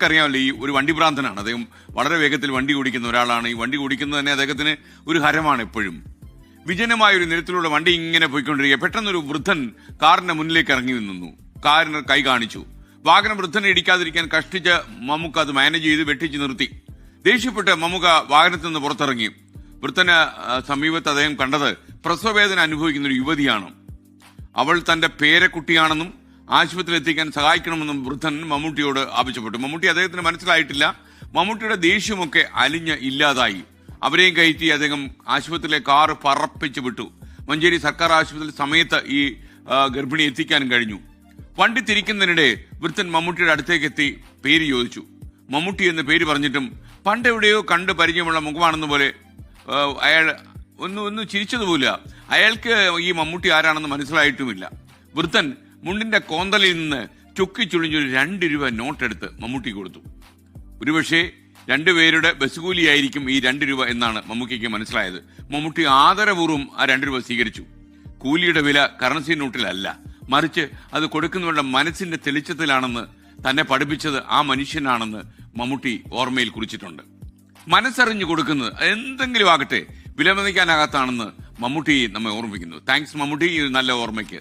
അറിയാമല്ലോ, ഈ ഒരു വണ്ടി ഭ്രാന്തനാണ് അദ്ദേഹം. വളരെ വേഗത്തിൽ വണ്ടി ഓടിക്കുന്ന ഒരാളാണ്. ഈ വണ്ടി ഓടിക്കുന്നത് തന്നെ അദ്ദേഹത്തിന് ഒരു ഹരമാണ് എപ്പോഴും. വിജനമായ ഒരു നിരത്തിലൂടെ വണ്ടി ഇങ്ങനെ പോയിക്കൊണ്ടിരിക്കുക. പെട്ടെന്നൊരു വൃദ്ധൻ കാറിന്റെ മുന്നിലേക്ക് ഇറങ്ങി നിന്നു. കാറിന് കൈ കാണിച്ചു. വാഹനം വൃദ്ധനെ ഇടിക്കാതിരിക്കാൻ കഷ്ടിച്ച് മമ്മൂക്ക അത് മാനേജ് ചെയ്ത് വെട്ടിച്ച് നിർത്തി. ദേഷ്യപ്പെട്ട് മമ്മൂക്ക വാഹനത്തിൽ നിന്ന് പുറത്തിറങ്ങി. വൃദ്ധന് സമീപത്ത് അദ്ദേഹം കണ്ടത് പ്രസവവേദന അനുഭവിക്കുന്ന ഒരു യുവതിയാണ്. അവൾ തന്റെ പേരക്കുട്ടിയാണെന്നും ആശുപത്രിയിൽ എത്തിക്കാൻ സഹായിക്കണമെന്നും വൃദ്ധൻ മമ്മൂട്ടിയോട് ആവശ്യപ്പെട്ടു. മമ്മൂട്ടി അദ്ദേഹത്തിന് മനസ്സിലായിട്ടില്ല. മമ്മൂട്ടിയുടെ ദേഷ്യമൊക്കെ അലിഞ്ഞ് ഇല്ലാതായി. അവരെയും കയറ്റി അദ്ദേഹം ആശുപത്രിയിലെ കാറ് പറപ്പിച്ചു വിട്ടു. മഞ്ചേരി സർക്കാർ ആശുപത്രിയിൽ സമയത്ത് ഈ ഗർഭിണി എത്തിക്കാനും കഴിഞ്ഞു. വണ്ടി തിരിക്കുന്നതിനിടെ വൃദ്ധൻ മമ്മൂട്ടിയുടെ അടുത്തേക്ക് എത്തി പേര് ചോദിച്ചു. മമ്മൂട്ടി എന്ന പേര് പറഞ്ഞിട്ടും പണ്ടെവിടെയോ കണ്ട് പരിചയമുള്ള മുഖമാണെന്ന പോലെ അയാൾ ഒന്ന് ചിരിച്ചതുപോലും. അയാൾക്ക് ഈ മമ്മൂട്ടി ആരാണെന്ന് മനസ്സിലായിട്ടുമില്ല. വൃദ്ധൻ മുണ്ടിന്റെ കോന്തലിൽ നിന്ന് ചൊക്കി ചുളിഞ്ഞൊരു 2 രൂപ നോട്ടെടുത്ത് മമ്മൂട്ടി കൊടുത്തു. ഒരുപക്ഷെ രണ്ടുപേരുടെ ബസ് കൂലിയായിരിക്കും ഈ 2 രൂപ എന്നാണ് മമ്മൂട്ടിക്ക് മനസ്സിലായത്. മമ്മൂട്ടി ആദരപൂർവ്വം ആ 2 രൂപ സ്വീകരിച്ചു. കൂലിയുടെ വില കറൻസി നോട്ടിലല്ല, മറിച്ച് അത് കൊടുക്കുന്നവരുടെ മനസ്സിന്റെ തെളിച്ചത്തിലാണെന്ന് തന്നെ പഠിപ്പിച്ചത് ആ മനുഷ്യനാണെന്ന് മമ്മൂട്ടി ഓർമ്മയിൽ കുറിച്ചിട്ടുണ്ട്. മനസ്സറിഞ്ഞു കൊടുക്കുന്നത് എന്തെങ്കിലും ആകട്ടെ വിലമതിക്കാനാകാത്താണെന്ന് മമ്മൂട്ടി നമ്മെ ഓർമ്മിപ്പിക്കുന്നു. താങ്ക്സ് മമ്മൂട്ടി, ഈ നല്ല ഓർമ്മയ്ക്ക്.